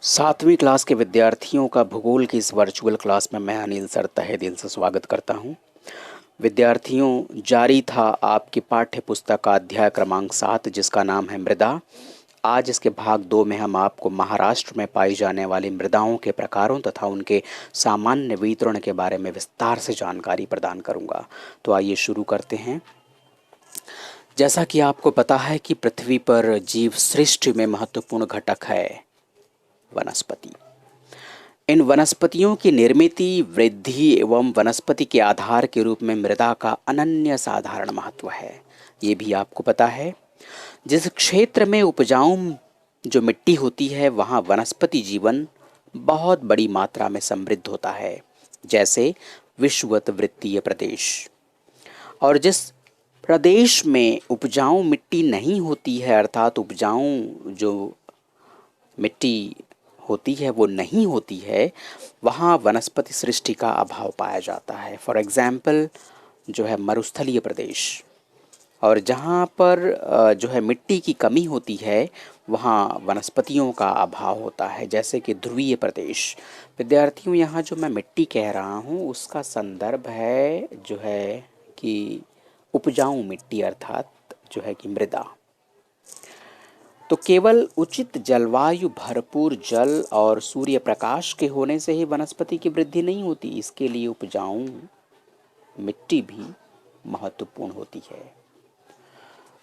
सातवीं क्लास के विद्यार्थियों का भूगोल की इस वर्चुअल क्लास में मैं अनिल सर तहे दिल से स्वागत करता हूं। विद्यार्थियों, जारी था आपकी पाठ्य पुस्तक का अध्याय क्रमांक 7 जिसका नाम है मृदा। आज इसके भाग 2 में हम आपको महाराष्ट्र में पाई जाने वाली मृदाओं के प्रकारों तथा उनके सामान्य वितरण के बारे में विस्तार से जानकारी प्रदान करूंगा। तो आइए शुरू करते हैं। जैसा कि आपको पता है कि पृथ्वी पर जीव सृष्टि में महत्वपूर्ण घटक है वनस्पति। इन वनस्पतियों की निर्मिति, वृद्धि एवं वनस्पति के आधार के रूप में मृदा का अनन्य साधारण महत्व है। ये भी आपको पता है। जिस क्षेत्र में उपजाऊ जो मिट्टी होती है वहाँ वनस्पति जीवन बहुत बड़ी मात्रा में समृद्ध होता है, जैसे विषुवत वृत्तीय प्रदेश। और जिस प्रदेश में उपजाऊ मिट्टी नहीं होती है, अर्थात उपजाऊ जो मिट्टी होती है वो नहीं होती है, वहाँ वनस्पति सृष्टि का अभाव पाया जाता है। फॉर एग्जाम्पल जो है मरुस्थलीय प्रदेश। और जहाँ पर जो है मिट्टी की कमी होती है वहाँ वनस्पतियों का अभाव होता है, जैसे कि ध्रुवीय प्रदेश। विद्यार्थियों, यहाँ जो मैं मिट्टी कह रहा हूँ उसका संदर्भ है जो है कि उपजाऊ मिट्टी, अर्थात जो है कि मृदा। तो केवल उचित जलवायु, भरपूर जल और सूर्य प्रकाश के होने से ही वनस्पति की वृद्धि नहीं होती। इसके लिए उपजाऊ मिट्टी भी महत्वपूर्ण होती है।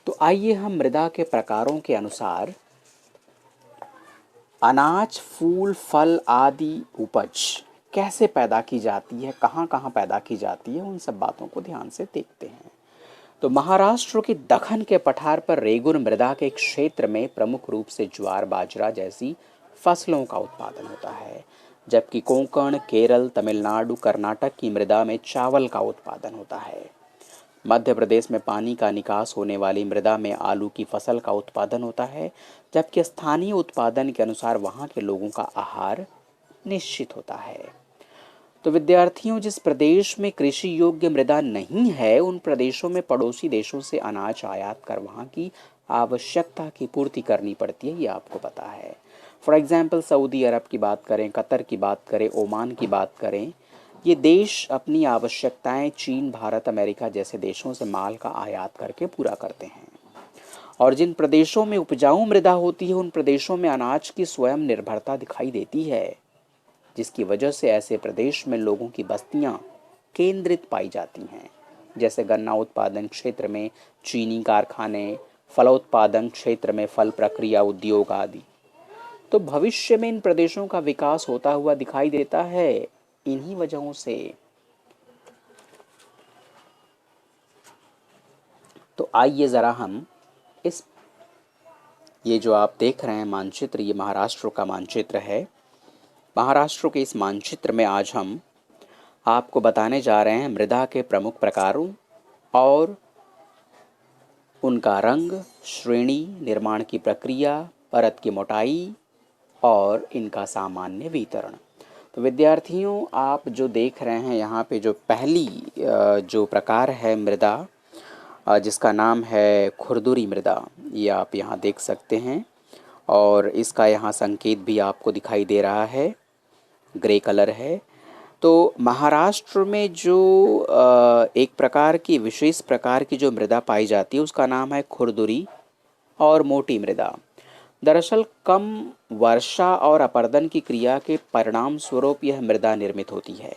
तो आइए हम मृदा के प्रकारों के अनुसार अनाज, फूल, फल आदि उपज कैसे पैदा की जाती है, कहाँ कहाँ पैदा की जाती है, उन सब बातों को ध्यान से देखते हैं। तो महाराष्ट्र के दखन के पठार पर रेगुर मृदा के क्षेत्र में प्रमुख रूप से ज्वार, बाजरा जैसी फसलों का उत्पादन होता है, जबकि कोंकण, केरल, तमिलनाडु, कर्नाटक की मृदा में चावल का उत्पादन होता है। मध्य प्रदेश में पानी का निकास होने वाली मृदा में आलू की फसल का उत्पादन होता है, जबकि स्थानीय उत्पादन के अनुसार वहाँ के लोगों का आहार निश्चित होता है। तो विद्यार्थियों, जिस प्रदेश में कृषि योग्य मृदा नहीं है उन प्रदेशों में पड़ोसी देशों से अनाज आयात कर वहाँ की आवश्यकता की पूर्ति करनी पड़ती है, ये आपको पता है। फॉर एग्जाम्पल सऊदी अरब की बात करें, कतर की बात करें, ओमान की बात करें, ये देश अपनी आवश्यकताएं चीन, भारत, अमेरिका जैसे देशों से माल का आयात करके पूरा करते हैं। और जिन प्रदेशों में उपजाऊ मृदा होती है उन प्रदेशों में अनाज की स्वयं निर्भरता दिखाई देती है, जिसकी वजह से ऐसे प्रदेश में लोगों की बस्तियां केंद्रित पाई जाती हैं, जैसे गन्ना उत्पादन क्षेत्र में चीनी कारखाने, फलोत्पादन क्षेत्र में फल प्रक्रिया उद्योग आदि। तो भविष्य में इन प्रदेशों का विकास होता हुआ दिखाई देता है इन्हीं वजहों से। तो आइए ज़रा हम इस ये जो आप देख रहे हैं मानचित्र, ये महाराष्ट्र का मानचित्र है। महाराष्ट्र के इस मानचित्र में आज हम आपको बताने जा रहे हैं मृदा के प्रमुख प्रकारों और उनका रंग, श्रेणी, निर्माण की प्रक्रिया, परत की मोटाई और इनका सामान्य वितरण। तो विद्यार्थियों, आप जो देख रहे हैं यहाँ पे जो पहली जो प्रकार है मृदा, जिसका नाम है खुरदुरी मृदा, ये आप यहाँ देख सकते हैं। और इसका यहाँ संकेत भी आपको दिखाई दे रहा है, ग्रे कलर है। तो महाराष्ट्र में जो एक प्रकार की विशेष प्रकार की जो मृदा पाई जाती है उसका नाम है खुरदुरी और मोटी मृदा। दरअसल कम वर्षा और अपर्दन की क्रिया के परिणाम स्वरूप यह मृदा निर्मित होती है।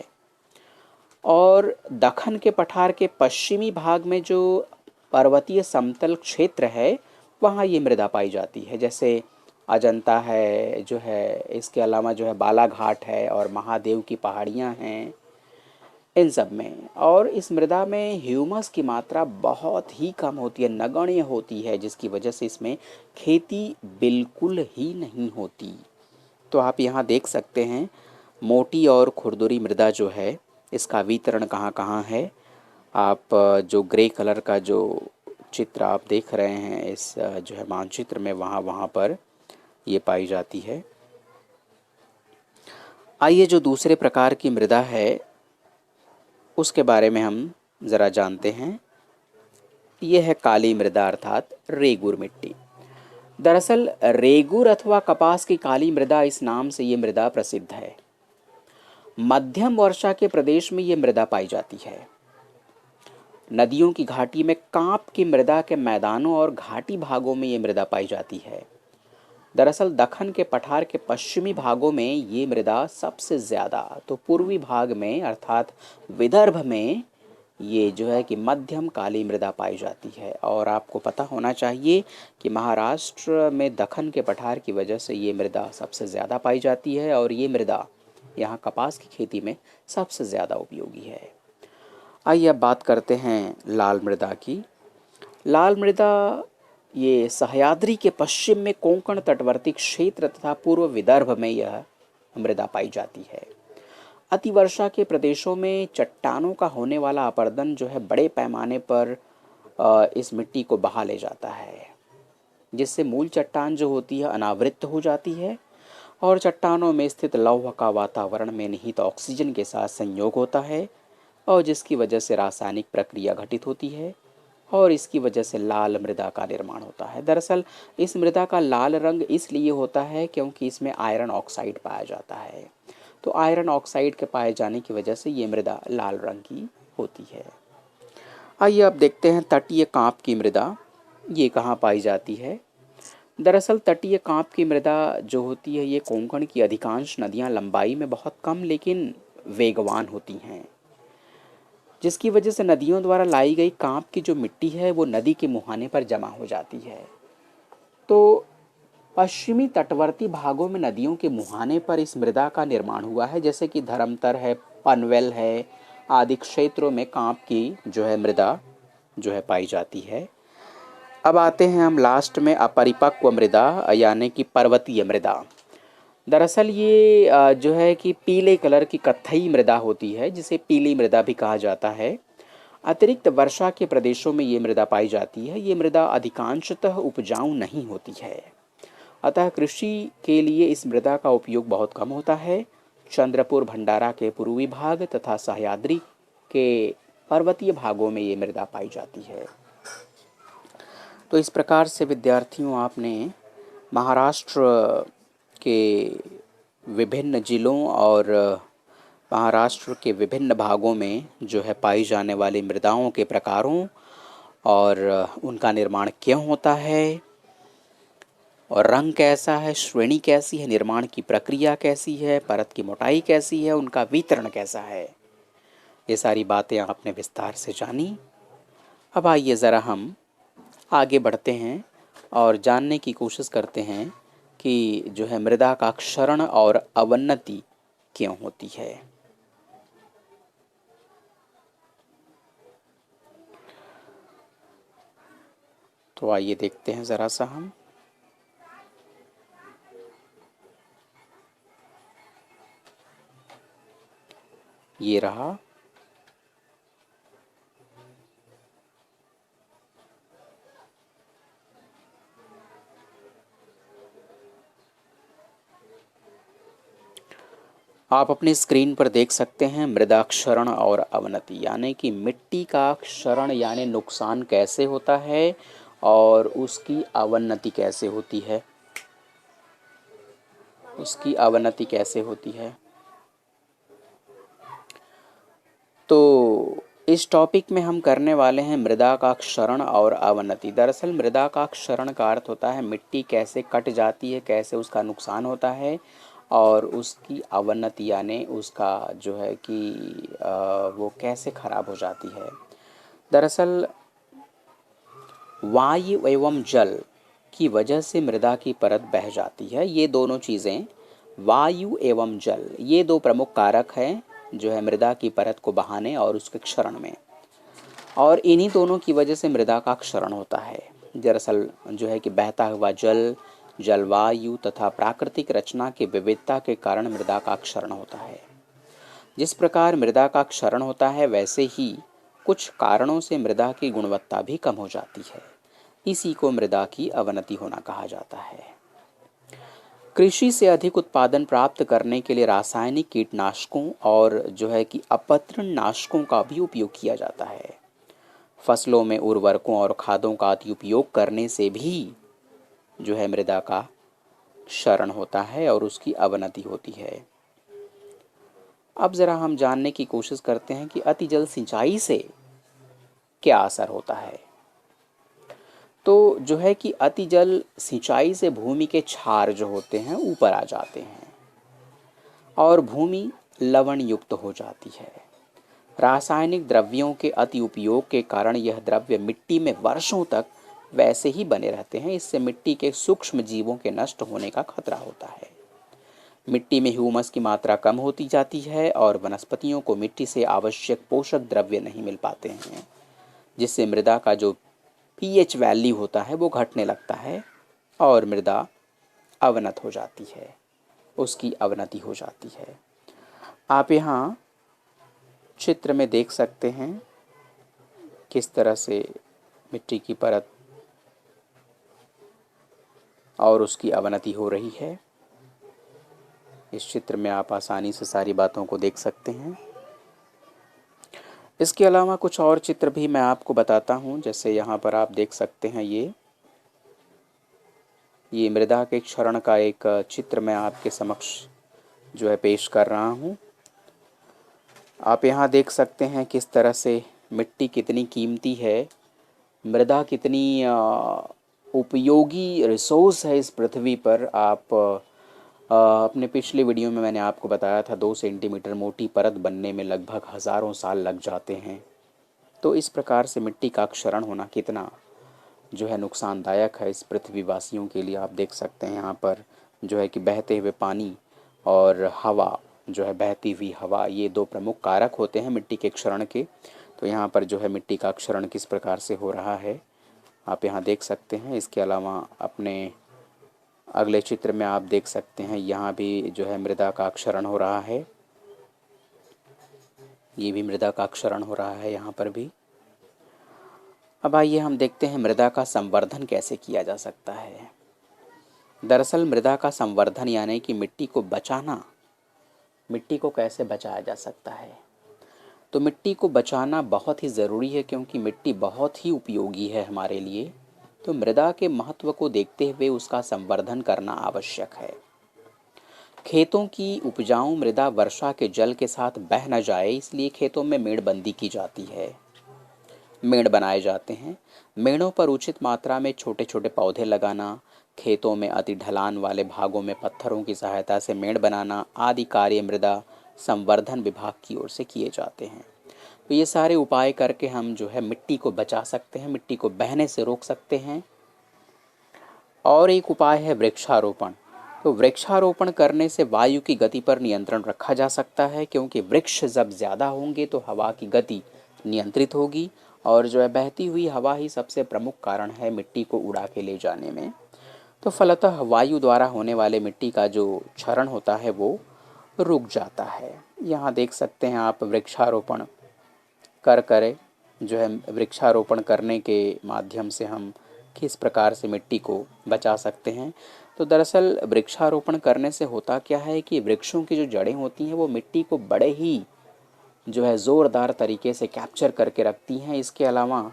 और दखन के पठार के पश्चिमी भाग में जो पर्वतीय समतल क्षेत्र है वहाँ ये मृदा पाई जाती है, जैसे अजंता है जो है, इसके अलावा जो है बालाघाट है और महादेव की पहाड़ियाँ हैं इन सब में। और इस मृदा में ह्यूमस की मात्रा बहुत ही कम होती है, नगण्य होती है, जिसकी वजह से इसमें खेती बिल्कुल ही नहीं होती। तो आप यहाँ देख सकते हैं मोटी और खुरदुरी मृदा जो है इसका वितरण कहाँ कहाँ है। आप जो ग्रे कलर का जो चित्र आप देख रहे हैं इस जो है मानचित्र में, वहाँ पर ये पाई जाती है। आइए जो दूसरे प्रकार की मृदा है उसके बारे में हम ज़रा जानते हैं। ये है काली मृदा, अर्थात रेगुर मिट्टी। दरअसल रेगुर अथवा कपास की काली मृदा, इस नाम से ये मृदा प्रसिद्ध है। मध्यम वर्षा के प्रदेश में ये मृदा पाई जाती है। नदियों की घाटी में कांप की मृदा के मैदानों और घाटी भागों में ये मृदा पाई जाती है। दरअसल दक्कन के पठार के पश्चिमी भागों में ये मृदा सबसे ज़्यादा, तो पूर्वी भाग में अर्थात विदर्भ में ये जो है कि मध्यम काली मृदा पाई जाती है। और आपको पता होना चाहिए कि महाराष्ट्र में दक्कन के पठार की वजह से ये मृदा सबसे ज़्यादा पाई जाती है और ये मृदा यहाँ कपास की खेती में सबसे ज़्यादा उपयोगी है। आइए अब बात करते हैं लाल मृदा की। लाल मृदा ये सह्याद्री के पश्चिम में कोंकण तटवर्ती क्षेत्र तथा पूर्व विदर्भ में यह मृदा पाई जाती है। अतिवर्षा के प्रदेशों में चट्टानों का होने वाला अपरदन जो है बड़े पैमाने पर इस मिट्टी को बहा ले जाता है, जिससे मूल चट्टान जो होती है अनावृत हो जाती है और चट्टानों में स्थित लौह का वातावरण में निहित ऑक्सीजन के साथ संयोग होता है और जिसकी वजह से रासायनिक प्रक्रिया घटित होती है और इसकी वजह से लाल मृदा का निर्माण होता है। दरअसल इस मृदा का लाल रंग इसलिए होता है क्योंकि इसमें आयरन ऑक्साइड पाया जाता है। तो आयरन ऑक्साइड के पाए जाने की वजह से ये मृदा लाल रंग की होती है। आइए अब देखते हैं तटीय कांप की मृदा, ये कहाँ पाई जाती है। दरअसल तटीय कांप की मृदा जो होती है ये कोंकण की अधिकांश नदियाँ लंबाई में बहुत कम लेकिन वेगवान होती हैं, जिसकी वजह से नदियों द्वारा लाई गई कांप की जो मिट्टी है वो नदी के मुहाने पर जमा हो जाती है। तो पश्चिमी तटवर्ती भागों में नदियों के मुहाने पर इस मृदा का निर्माण हुआ है, जैसे कि धर्मतर है, पनवेल है आदि क्षेत्रों में कांप की जो है मृदा जो है पाई जाती है। अब आते हैं हम लास्ट में अपरिपक्व मृदा यानी कि पर्वतीय मृदा। दरअसल ये जो है कि पीले कलर की कत्थई मृदा होती है, जिसे पीली मृदा भी कहा जाता है। अतिरिक्त वर्षा के प्रदेशों में ये मृदा पाई जाती है। ये मृदा अधिकांशतः उपजाऊ नहीं होती है, अतः कृषि के लिए इस मृदा का उपयोग बहुत कम होता है। चंद्रपुर भंडारा के पूर्वी भाग तथा सह्याद्री के पर्वतीय भागों में ये मृदा पाई जाती है। तो इस प्रकार से विद्यार्थियों आपने महाराष्ट्र के विभिन्न जिलों और महाराष्ट्र के विभिन्न भागों में जो है पाई जाने वाली मृदाओं के प्रकारों और उनका निर्माण क्यों होता है और रंग कैसा है, श्रेणी कैसी है, निर्माण की प्रक्रिया कैसी है, परत की मोटाई कैसी है, उनका वितरण कैसा है, ये सारी बातें आपने विस्तार से जानी। अब आइए ज़रा हम आगे बढ़ते हैं और जानने की कोशिश करते हैं कि जो है मृदा का क्षरण और अवनति क्यों होती है। तो आइए देखते हैं ज़रा सा हम। ये रहा आप अपनी स्क्रीन पर देख सकते हैं मृदा क्षरण और अवनति, यानी कि मिट्टी का क्षरण यानी नुकसान कैसे होता है और उसकी अवनति कैसे होती है, उसकी अवनति कैसे होती है। तो इस टॉपिक में हम करने वाले हैं मृदा का क्षरण और अवनति। दरअसल मृदा का क्षरण का अर्थ होता है मिट्टी कैसे कट जाती है, कैसे उसका नुकसान होता है, और उसकी अवनति यानी उसका जो है कि वो कैसे खराब हो जाती है। दरअसल वायु एवं जल की वजह से मृदा की परत बह जाती है। ये दोनों चीज़ें, वायु एवं जल, ये दो प्रमुख कारक हैं जो है मृदा की परत को बहाने और उसके क्षरण में, और इन्हीं दोनों की वजह से मृदा का क्षरण होता है। दरअसल जो है कि बहता हुआ जल, जलवायु तथा प्राकृतिक रचना की विविधता के कारण मृदा का क्षरण होता है। जिस प्रकार मृदा का क्षरण होता है वैसे ही कुछ कारणों से मृदा की गुणवत्ता भी कम हो जाती है। इसी को मृदा की अवनति होना कहा जाता है। कृषि से अधिक उत्पादन प्राप्त करने के लिए रासायनिक कीटनाशकों और जो है कि अपत्रण नाशकों का भी उपयोग किया जाता है। फसलों में उर्वरकों और खादों का अति उपयोग करने से भी जो है मृदा का क्षरण होता है और उसकी अवनति होती है। अब ज़रा हम जानने की कोशिश करते हैं कि अति जल सिंचाई से क्या असर होता है। तो जो है कि अति जल सिंचाई से भूमि के क्षार जो होते हैं ऊपर आ जाते हैं और भूमि लवण युक्त हो जाती है। रासायनिक द्रव्यों के अति उपयोग के कारण यह द्रव्य मिट्टी में वर्षों तक वैसे ही बने रहते हैं। इससे मिट्टी के सूक्ष्म जीवों के नष्ट होने का खतरा होता है। मिट्टी में ह्यूमस की मात्रा कम होती जाती है और वनस्पतियों को मिट्टी से आवश्यक पोषक द्रव्य नहीं मिल पाते हैं, जिससे मृदा का जो पीएच वैल्यू होता है वो घटने लगता है और मृदा अवनत हो जाती है, उसकी अवनति हो जाती है। आप यहाँ चित्र में देख सकते हैं किस तरह से मिट्टी की परत और उसकी अवनति हो रही है। इस चित्र में आप आसानी से सारी बातों को देख सकते हैं। इसके अलावा कुछ और चित्र भी मैं आपको बताता हूँ। जैसे यहाँ पर आप देख सकते हैं ये मृदा के क्षरण का एक चित्र मैं आपके समक्ष जो है पेश कर रहा हूँ। आप यहाँ देख सकते हैं किस तरह से मिट्टी कितनी कीमती है, मृदा कितनी उपयोगी रिसोर्स है इस पृथ्वी पर। आप अपने पिछले वीडियो में मैंने आपको बताया था 2 सेंटीमीटर मोटी परत बनने में लगभग हज़ारों साल लग जाते हैं। तो इस प्रकार से मिट्टी का क्षरण होना कितना जो है नुकसानदायक है इस पृथ्वीवासियों के लिए। आप देख सकते हैं यहाँ पर जो है कि बहते हुए पानी और हवा, जो है बहती हुई हवा, ये 2 प्रमुख कारक होते हैं मिट्टी के क्षरण के। तो यहाँ पर जो है मिट्टी का क्षरण किस प्रकार से हो रहा है आप यहाँ देख सकते हैं। इसके अलावा अपने अगले चित्र में आप देख सकते हैं यहाँ भी जो है मृदा का क्षरण हो रहा है। ये भी मृदा का क्षरण हो रहा है यहाँ पर भी। अब आइए हम देखते हैं मृदा का संवर्धन कैसे किया जा सकता है। दरअसल मृदा का संवर्धन यानी कि मिट्टी को बचाना, मिट्टी को कैसे बचाया जा सकता है। तो मिट्टी को बचाना बहुत ही ज़रूरी है क्योंकि मिट्टी बहुत ही उपयोगी है हमारे लिए। तो मृदा के महत्व को देखते हुए उसका संवर्धन करना आवश्यक है। खेतों की उपजाऊ मृदा वर्षा के जल के साथ बह न जाए, इसलिए खेतों में मेड़बंदी की जाती है, मेड़ बनाए जाते हैं। मेड़ों पर उचित मात्रा में छोटे छोटे पौधे लगाना, खेतों में अति ढलान वाले भागों में पत्थरों की सहायता से मेड़ बनाना आदि कार्य मृदा संवर्धन विभाग की ओर से किए जाते हैं। तो ये सारे उपाय करके हम जो है मिट्टी को बचा सकते हैं, मिट्टी को बहने से रोक सकते हैं। और एक उपाय है वृक्षारोपण। तो वृक्षारोपण करने से वायु की गति पर नियंत्रण रखा जा सकता है, क्योंकि वृक्ष जब ज़्यादा होंगे तो हवा की गति नियंत्रित होगी और जो है बहती हुई हवा ही सबसे प्रमुख कारण है मिट्टी को उड़ा के ले जाने में। तो फलतः वायु द्वारा होने वाले मिट्टी का जो क्षरण होता है वो रुक जाता है। यहाँ देख सकते हैं आप वृक्षारोपण करे जो है वृक्षारोपण करने के माध्यम से हम किस प्रकार से मिट्टी को बचा सकते हैं। तो दरअसल वृक्षारोपण करने से होता क्या है कि वृक्षों की जो जड़ें होती हैं वो मिट्टी को बड़े ही जो है ज़ोरदार तरीके से कैप्चर करके रखती हैं। इसके अलावा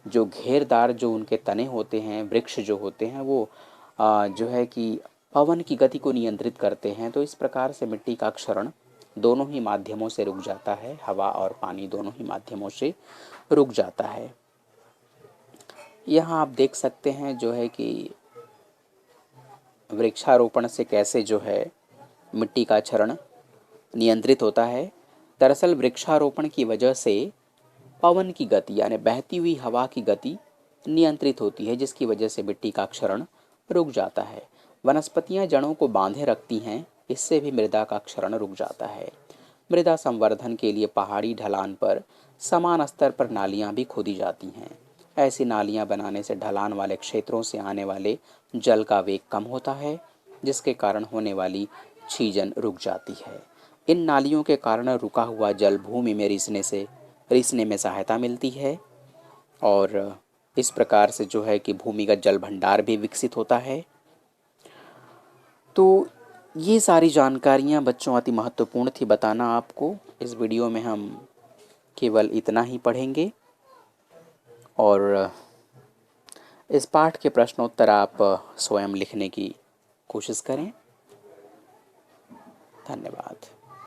जो घेरदार जो उनके तने होते हैं, वृक्ष जो होते हैं वो जो है कि पवन की गति को नियंत्रित करते हैं। तो इस प्रकार से मिट्टी का क्षरण दोनों ही माध्यमों से रुक जाता है, हवा और पानी दोनों ही माध्यमों से रुक जाता है। यहाँ आप देख सकते हैं जो है कि वृक्षारोपण से कैसे जो है मिट्टी का क्षरण नियंत्रित होता है। दरअसल वृक्षारोपण की वजह से पवन की गति यानी बहती हुई हवा की गति नियंत्रित होती है, जिसकी वजह से मिट्टी का क्षरण रुक जाता है। वनस्पतियां जड़ों को बांधे रखती हैं, इससे भी मृदा का क्षरण रुक जाता है। मृदा संवर्धन के लिए पहाड़ी ढलान पर समान स्तर पर नालियां भी खोदी जाती हैं। ऐसी नालियां बनाने से ढलान वाले क्षेत्रों से आने वाले जल का वेग कम होता है, जिसके कारण होने वाली छीजन रुक जाती है। इन नालियों के कारण रुका हुआ जल भूमि में रिसने में सहायता मिलती है और इस प्रकार से जो है कि भूमिगत जल भंडार भी विकसित होता है। तो ये सारी जानकारियाँ बच्चों अति महत्वपूर्ण थी बताना आपको। इस वीडियो में हम केवल इतना ही पढ़ेंगे और इस पाठ के प्रश्नोत्तर आप स्वयं लिखने की कोशिश करें। धन्यवाद।